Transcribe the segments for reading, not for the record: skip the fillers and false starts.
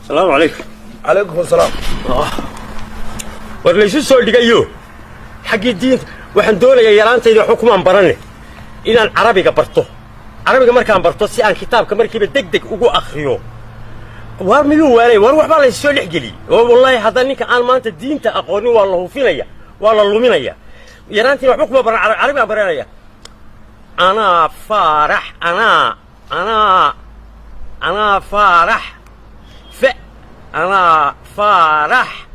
السلام عليكم. عليكم السلام. ورليسو سoo dhigayo xaqii diin waxaan doonayaa yaraantayda xukuman barane inaan Carabiga barto. Carabiga markaan barto si aan kitaabka markiiba degdeg ugu akhriyo. War miyuu waalay war waxba la soo dhixgeli. Wallahi hadda ninka aan maanta diinta aqoonin waa la hufinaya, waa la luminaya. Yaraantayda xukuma baran Carabiga baranaya. أنا فارح أنا فارح أنا فارح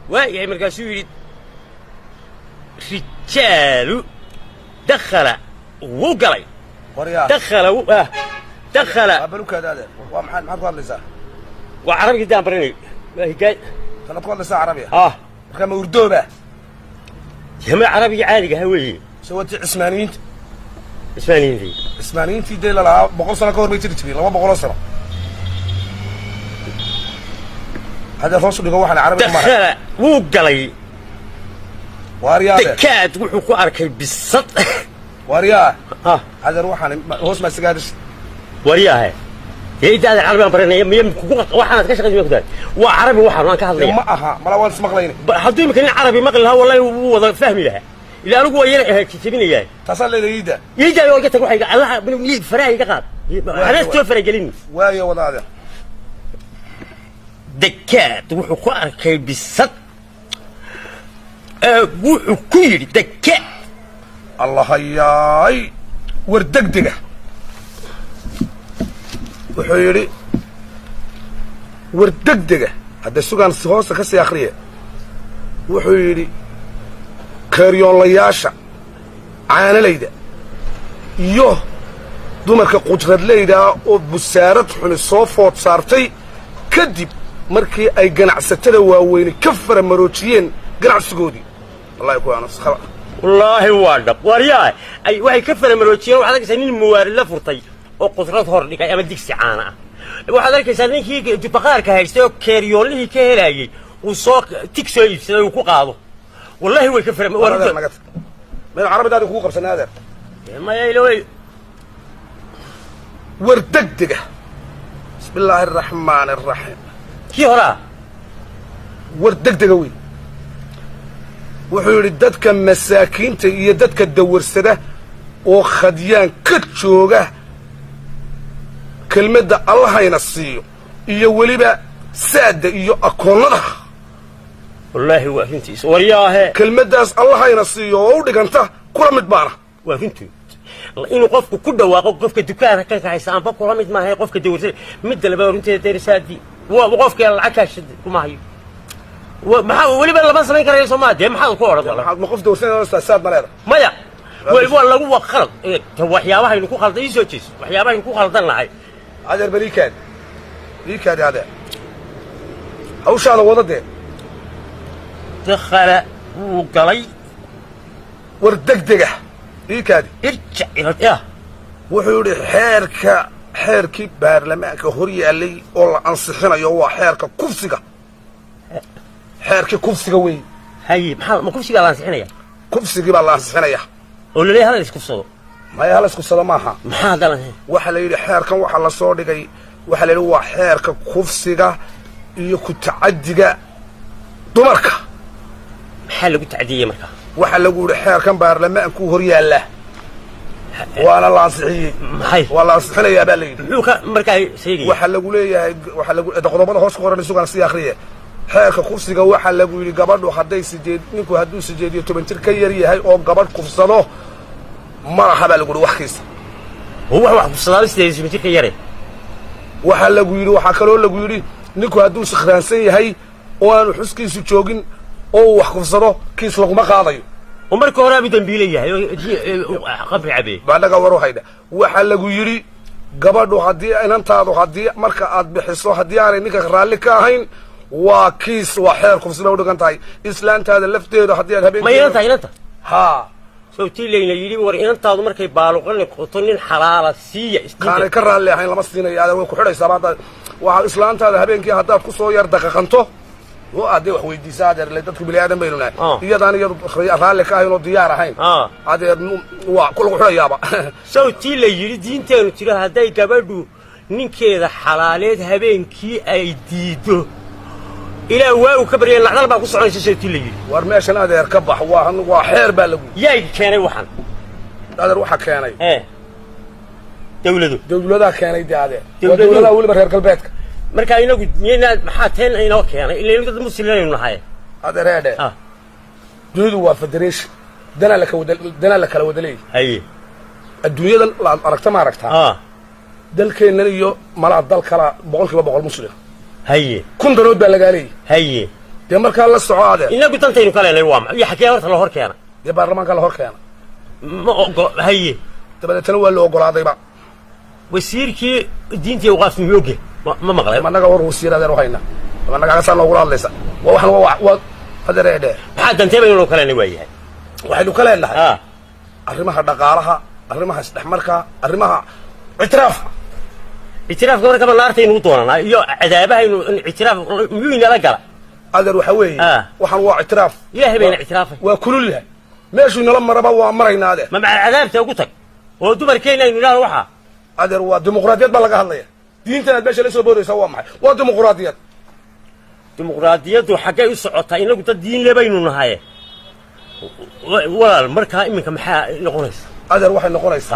ويا مركز يريد رجال دخل وقلي دخل أبلوك هذا ومحمد قال لسا وعربي قدام برني ما هي قاعد أنا تقول لسا عربية كم أردوبة جماعة عربي عادي هوي سويت عثمانيين اسمانيين في ديل لا بقول سنة كور بيتري تبي لا بقول سنة هذا فاصل يقول واحد عربي دخل وقلي واريا دكات وحكو أركي بالصد واريا هذا روح أنا هو اسمه سجادش واريا هي ده العربي برنا يم واحد كشخ يجي كذا وعربي واحد ما كهذا ما ما لا ولا سمقليني حدوي مكان عربي مقلها والله هو فهمي لها إلا أنا قوي يلا كتبين إياه تصل لي يدا يدا وقتك روح الله بنقول فراي قاعد أنا استوفر جليني ويا وضع هذا دكات وحكو أركي بالصد وحكير دكات الله ياي وردقدقة وحيري وردقدقة هذا السوق هوسة كسي آخرية وحيري كاريون عانا ليدا يوه dumarka qudrad oo busaarad xun soo food saartay kadib markii ay ganacsatada waaweyn ka faramaroojiyeen ganacsigoodii wallahi ku aanas khaba wallahi waadab wariyaa ay waxay ka faramaroojiyeen waxa arkaysaa nin muwaarid la furtay oo qudrad hor dhigay ama digsi caana ah waxa arkaysaa ninkii dibaqaarka haystay oo keeriyoolihii ka helayay uu soo tigso iibsaday uu ku qaado wallahi way ka faramaroojiyeen meel carabiga ku qabsanaa hada ma yeelay وردقدقة بسم الله الرحمن الرحيم كي هرا وردقدقة وي وحول ددك مساكين تي ددك الدورسده oo khadiyaan ka jooga kelmadda Allah ayna siiyo iyo waliba saada iyo akoonada wallahi waa fintiis wariyaahe kelmaddaas Allah ayna siiyo oo u dhiganta kula mid baana waa fintii inuu qofku ku dhawaaqo qofka dukaanka ka haysta aan bab kula mid ma ahay qofka dawrsan mid dalba runtii deerisaadi waa qofka lacag ka shid kuma hayo waxa waliba lama sameyn karayo Soomaaliya maxaa ku orad waxa ma qof dawrsan oo saad maleeda maya waliba lagu waqal waxyaabaha inuu ku qaldan soo jees waxyaabaha inuu ku qaldan lahay adeer bariikaad liikaad hada hawshaada wadade dakhala وقلي وردقدقة إيكادي ارجع إلى وحوري حيركي بارلمانك هوري اللي والله أنصحنا يوا حيرك كفسقة حيرك كفسقة وي هاي ما كفسقة الله أنصحنا يا كفسقة بالله أنصحنا يا قول لي هذا إيش كفسقة ما يا هلا كفسقة معها ما هذا له وحلا يلي حيرك وحلا صادقي وحلا يلي حيرك كفسقة يكتعدقة دمرك حلو تعديه مركا waxa lagu yiri xeerkan baarlamaanku hor yaala wala la ansixiyay wala ansixinaya baa leeyahay wuxuu ka markaa sheegay waxa lagu leeyahay waxa lagu qodobada hoos qoran isugan si akhriye xeerka kufsiga waxa lagu yiri gabadhu haday sideed ninku haduu 18 jir ka yar yahay oo gabadh kufsado marxaba lagu wax kiisa wax kufsado 18 jir ka yar waxa lagu yiri waxa kale oo lagu yiri ninku haduu sakhraansan yahay oo aanu xuskiisu joogin oo wax kufsado kiis lagu ma qaadayo ومركو هنا بدنبيليه قبل عبي بعدها وروحيدا waxa lagu yiri gabadhu hadii inantaadu hadii marka aad bixiso hadii aan ninka raali ka ahayn waa kiis waa xeer kufsada u dhigan tahay islaantaada lafteeda hadii aad habeen ma inanta ha soo tiileeyna yiri war inantaadu markay baaluqan qoto nin xalaala siiya iskaan ka raali ahayn lama siinayo aad way ku xidhaysaa baad waxa islaantaada habeenkii hadaad ku soo yar daqiiqanto وأدي وحويدي سادر اللي تدخل بلي آدم بيننا يداني يد رالك هاي ديار هاي هذا وكل حلا يابا سو تيلا يريدين تانو ترى هداي كبردو ninkeeda xalaaleed habeenkii ay diido ilaa waa uu ka baryay lacnal baa ku soconaysa sheetii la yiri war meeshan adeer ka bax waa xeer baa lagu yaay keenay waxan adeer waxa keenay dawladaha keenay adeer dawladaha waliba reer galbeedka marka inagu miyayna maxaa teen inoo keenay ilaa dad muslimiin nahay adeer eede dunidu waa federation dana la kala wadalay haye adduunyada la aragta ma aragtaa dalkeenna iyo malaa dal kala 100% muslim haye kun danood baa laga leeyay haye de marka la soco adeer inagu tantaynu kale leey waa iyo xakee horta la hor keena de baarlamaanka la hor keena ma ogo haye dabadana waa la ogolaaday ba wasiirkii diintii uu qaaf miyooge ma maqlay ma naga war wasiir adeer waxayna ma naga saan loogu hadlaysa waa adeer eede maxaa danteeba inuu kale leey waayahay waxaynu kale leeyahay arrimaha dhaqaalaha arrimaha isdhexmarka arrimaha اعتراف قبل كمان نارتين وطونا يو عذابها إنه اعتراف مين لا قرا هذا وحوي وحن هو اعتراف يا هبين اعترافه وكل لها ماشي لما ربا وامرنا هذا ما مع العذاب توقتك هو دمر كينا إنه لا روحها هذا هو ديمقراطية بلغها الله دينتنا الباشا ليس بوري سوا معي ديمقراطية وحاجة يصعدها إنه قلت الدين اللي بيننا هاي ولا المركها إمك محا نقوليس هذا روح نقوليس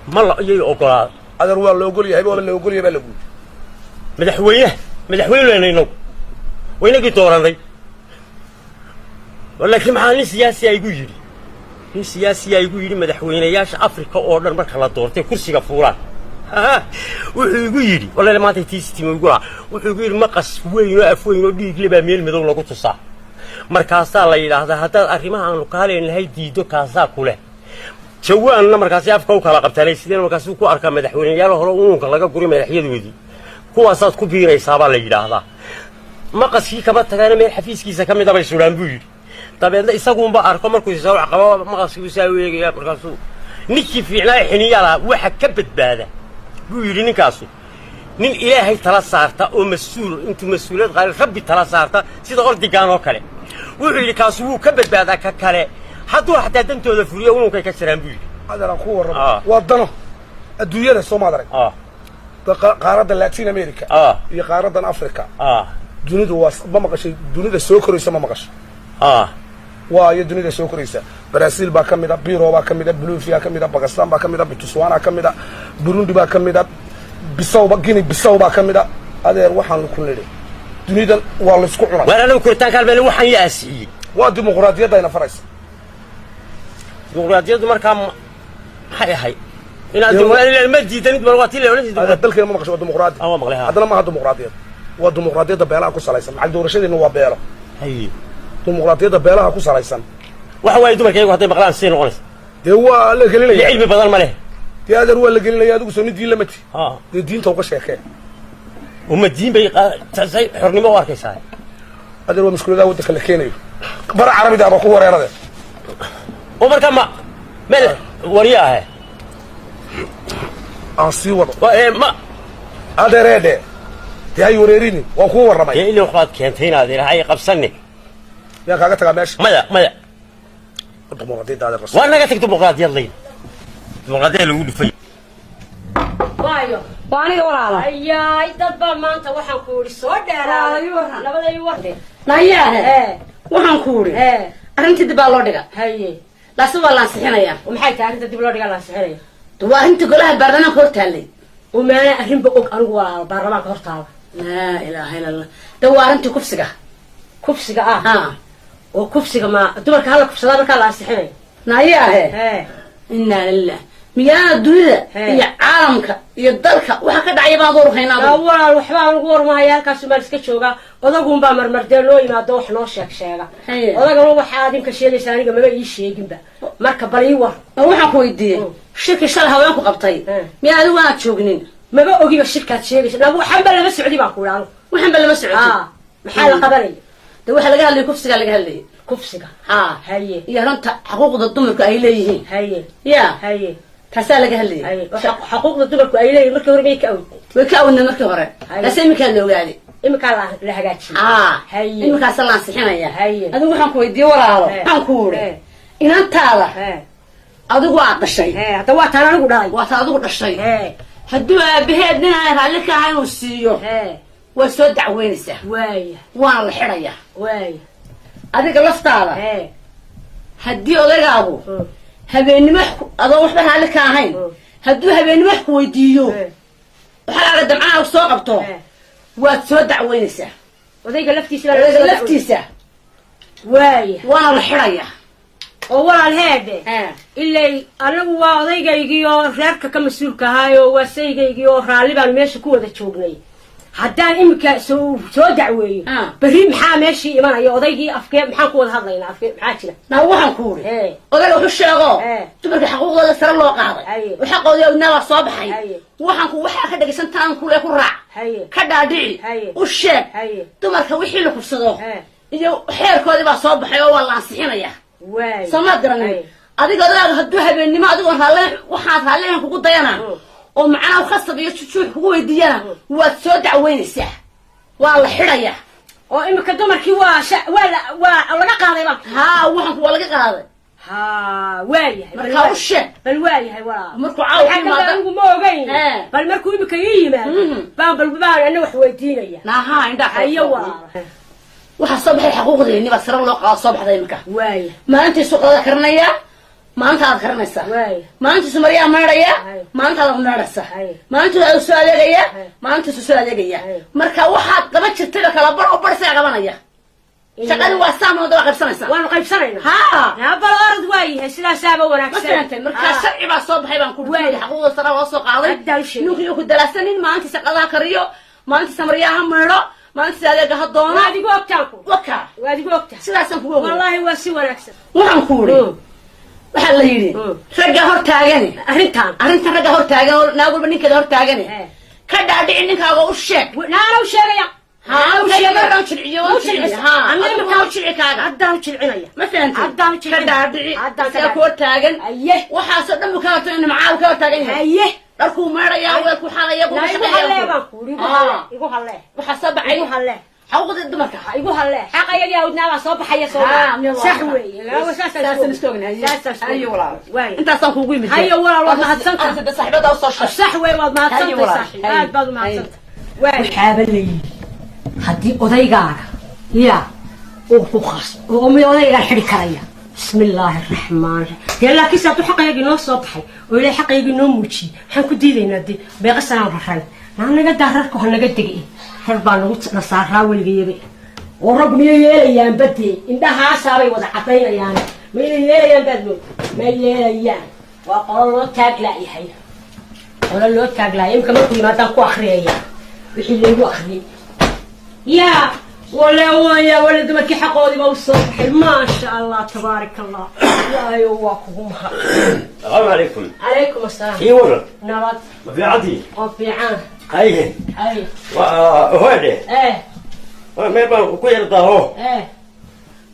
ما الله يقول هذا هو اللي يقول يا هبه ولا اللي يقول يا بلغ مدحوينه لانه وين قطوران دي ولكن maxaa siyaasi ay ugu yiri madaxweynayaasha Afrika oo dhan marka la doortay kursiga fuulaan wuxuu igu yiri walaal maanta tiistii ugu wuxuu igu yiri maqas weyn oo af weyn oo dhiig leba meel madow lagu tusaa markaas la yiraahdaa hadda arrimaha aan ka haleyn lahayd diido kaasa kule jawaanna markaas afka u kala qabtay sideen markaas ku arka madaxweynayaal hore uunka laga guri madaxyadoodii kuwaasaad ku biiraysaa baa la yiraahdaa maqaskii kaba tagana meel xafiiskiisa kamid ah bay suulaan buu yiri tabeedna isagu umba arko markuu soo qabo maqaskii soo weegaya markaas ninkii fiicnaa xiniyaala waxa ka badbaada buu yiri ninkaasu nin ilaahay tala saarta oo intuu mas'uuliyad qaal rabbi tala saarta sida ordigaan oo kale wuxuu yiri kaas wuu ka badbaadaa ka kale hadduu xataa dantooda furiyo ununkay ka jiraan buu yiri adeeran ku warramo wadano adduunyada Soomaaliya qaaradda Latin America iyo qaaradda Afrika dunidu waa ma maqashay dunida soo koraysa ma maqashay waa iyo dunida soo koraysa Brazil baa kamida Peru baa kamida Bolivia kamida Pakistan baa kamida Botswana kamida Burundi baa kamida Bissau baa kamida adeer waxaan ku leeyahay dunidan waa la isku cunaa walaal kuritaan kalbeen waxaan yaasiyay waa dimuqraadiyadda ina faraysa dimuqraadiyaddu markaa maxay ahay ina dimuqraadiyadda ma diidan dimuqraadiyadda la oranayay hada dalkeena ma maqasho dimuqraadi hadana ma dimuqraadiyad waa dimuqraadiyadda beelaha ku salaysan macag doorashadeena waa beelo hay dimuqraadiyadda beelaha ku salaysan waxa way dumarkaygu haday maqlaan si noqonaysa de waa la gelinaya cilmi badan ma leh tiyaadir waa la gelinaya adigu soo diin la mati de diinta uga sheekay uma diin bay tasay xornimo u arkaysaa adeer waa mushkilada wadda kala keenayo bar carabida ba ku wareerada oo marka ma meel wariyaha aan sii wado ma adeerede tahay wareerini waa ku waramay ee inuu qaad keentay inaad ilaahay qabsanni yaa kaaga tagaa meesha maya dimuqraadiyadda adeer rasul waa naga tagto dimuqraadiyadda lagu dhufay waayo waaniga walaalo ayaay dad baa maanta waxaan ku uri soo dheeraaday labaday warde nayaa waxaan ku uri arrintii dib baa loo dhiga haye laasi waa lansixinayaa maxay tahay arrinta dib loo dhiga lansixinaya waa arrinta golaha baarlamaanka hortaalay وما أهرم بقولك أنا ولا برلمان كهرتاله لا إله إلا الله دوارنتي كفسجة كفسجة ها وكفسجة ما دمرك هلا كفسجة ما كان لا استحمل ناياه إنا لله مياه الدنيا هي عالمك يدلك وحكد عيبان دور خينا أولا الوحبان الغور ما هي كاسو مالسك شوقا وذاقهم بامر مردلو يما دوح نوشك شيغا وذاقهم وحادين كشيلي سانيقا ما بقى يشيقين با مركب بليوه وحا كويدي شركة شالها وينكو قبطي مياه دوانات تشوقنين ما بقى أقيب الشركة تشيغي نابو حنبل لما سعودي باقول عنه وحنبل لما سعودي محال قبلي دوحا لقاها اللي كفسجة لقاها اللي كفسجة هي يا رنت حقوق الضمك أي ليه هي كسالة قال لي حقوق الدول أيلي مركب ورمي كأود وكأودنا مركب ورا بس إمك اللي وقالي إمك الله لهجاتي هي إمك أصلا صحينا يا هذا وحنا كويدي ولا حنكور إن أنت هذا هذا واحد الشيء هذا واحد أنا أقول هاي واحد هذا الشيء hadduu aabaheed nin aan raalli ka ahayn uu siiyo waa soo dacweynaysaa waana la xidhayaa adiga laftaada haddii odagaagu habeennimo adoo waxba raalli ka ahayn hadduu habeennimo wax ku weydiiyo waxaaga damcaaga soo qabto waad soo dacweynaysaa odayga laftiisa waana la xidhayaa oo walaal heede ilay anagu waa odaygaygiio reerka ka mas-uulka ahaayo waa saygaygii oo raalli baan meesha ku wada joognay haddaan iminka soo dacweeyo berri maxaa meeshii imanaya odaygii afkee maxaan ku wada hadlaynaa afkee maxaa jira naa waxaan ku uri odayga wuxuu sheego dumarka xaquuqdooda sare loo qaaday oo xaqoodii awnaabaa soo baxay waxaan ku waxaa ka dhegaysan taan kule ku raac ka dhaadhici u sheeg dumarka wixii la kubsado iyo xeerkoodii baa soo baxay oo waa la ansixinaya soomaad garanay adiga odagaaga hadduu habeennimo adigoo waxaad raallihan kugu dayana oo macnaha khasab iyo jujuux kugu weydiiyana waad soo dacweynaysaa waa la xidhayaa oo iminka dumarkii waa laga qaaday baa waxanku waa laga qaaday waayahay markaa u sheeg bal waayahay walaal markuu caawa anigu ma ogayn bal markuu iminka ii yimaado baan ana wax weydiinaya naha indhaha ayo walaal waxaa soo baxay xaquuqdeeni baa sare loo qaado soo baxday iminka maalintii suuqada karanaya maalintaad karanaysaa maalintiisu maryaa maydhaya maalintaadaad maydhaysaa maalintiisu soo adeegaya maalintiisu soo adeegaya marka waxaad qaba jirtayba kala bar oo bar isaga qabanaya shaqadii waa saamooda waa qaybsanaysaa waanu qaybsanayna bal orad waayahay sidaasaaba wanaagsan markaa sharci baa soo baxay baan ku waayay xaquuqda sare loo soo qaaday ninkii ku dalaasanin maalintiisa qadaha kariyo maalintiisa maryaha maydho maalintiisa adeega ha doona waad igu ogtaanku waad igu ogtaa sidaasaan kugu ogay wallaahi waa si wanaagsan waxaan ku uri waxaa la yidhi ragga hor taagane arrintan ragga hor taagan oo naag walba ninkeeda hor taagane ka dhaadhici ninkaaga u sheeg naana u sheegaya haddaan jilcinaya ma fahanti ka dhaadhici isaga ku hor taagan waxaasoo dhan bu ka horta ina macaabu ka hor taagan yahay dharkuu maydhayaa weelku xalaya igu hallee waxaa soo baxay xaquuqda dumarka igu hallee xaq ayagii awdnaabaa soo baxaya sax weeye intaasaan kuugu yimid hayo walaal waad mahadsantah saaxiibada usoo sheeg sax wey waad mahadsantay saaxiib aad baad umahadsantah waxaaba layidhi haddii odaygaaga uu ku qas oo odaygaa xidhi karaya بسم الله الرحمن الرحيم يلا كيس هاتو حقيقي نو soo baxay oo ilaa xaqaygi noo muuji waxaan ku diidaynaa dee beeqasan raxay naga daararku hanaga digay hal baan ugu nasaaraa waligeeyay oo rag miye yeelayaan badii indhaha saabay wada cadeynayaan ma yeelayaan badno ma yeelayaan waa qolo loo taaglaayahay qolo loo taaglaayahay imka markuu yimaadaan ku akhriyaya wixii leeyahay akhriy ولا ولد ما كي حقودي بالصبح ما شاء الله تبارك الله يا يواكم السلام عليكم. عليكم السلام. اي والله نبات ما في عادي وفي عام اي وهذا ما يبغى كل يرضاه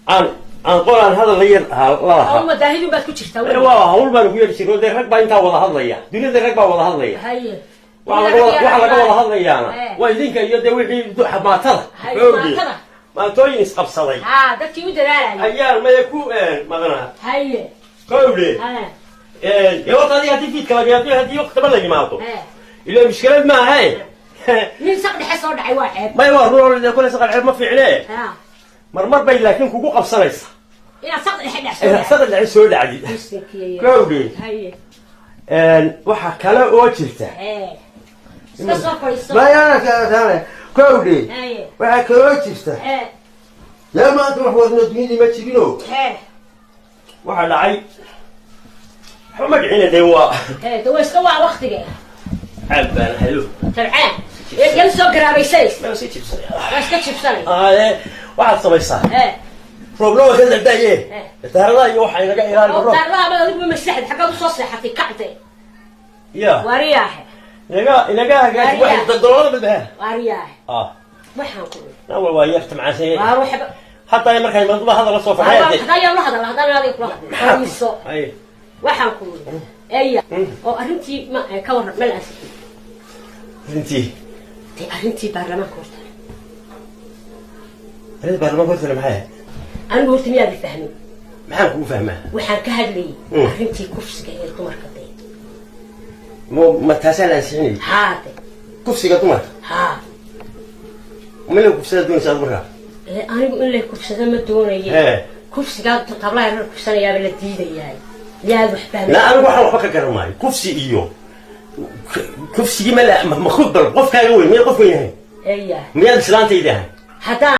عن قول هذا اللي الله هم داهيين بس كنت هو ما نقول يصيروا ده ركبه انت ولا هضليه دنيا ده ركبه ولا هضليه هي waxa laga wada hadlayaana waa idinka iyo de wixii xabaatada maantooyin isqabsaday dadkii u dadaalaya ayaa maya ku maqana haye kowde gabadhaadii haddii fiidka laga haddii waqtiba la yimaado ilaa mushkilad ma ahay nin saq dhexe soo dhacay waa ceeb maya waa ruuxda kule saqal ceeb ma fiicne marmar bay laakiin kugu qabsanaysa inaad saq dhexe soo dhacdi kowde waxa kale oo jirta ما أنا كودي وحكوتشته يا ما أنت محفوظ ندميني ما تجينو وحلا عي محمد عينه دوا دوا استوى وقتك عبان حلو تبعان يل سو قرابي سيس ما سيتش بصري ما سكتش بصري واحد صبيصة بروبلو كذا بداية ترى يوحى يلقى إيران برو ترى ما يقول مسحت حقه بصوص حتى كعته يا ورياح إلقاها قاعد واحد بالدولار بالبها ورياح ما حنقول أول وايفت مع سيد أروح حتى يمر كان الموضوع هذا الصوف عادي هذا يوم هذا هذا يقرأ أي وحنقول أيه أو أنتي ما كور ما الأسف أنتي برلمان كورتنا أنت برلمان كورتنا معاه أنا قلت مياه بفهمي معاك مو فاهمه وحن كهدلي أنتي كفس كهير تمر كدين ما تاسع أنسيني هذا كفسي قدمر ها من لو كفسي دون ساد مرة أنا بقول لك كفسة ما دوني كفسة قاعد تطلع لنا كفسة يا بلدي يعني يا وحبان لا أنا بحاول أفكر كلام معي كفسي إيوه كفسي ما لا مخوض بالقف كايوي مين قف وين هي إيه مين سلانتي ده حتى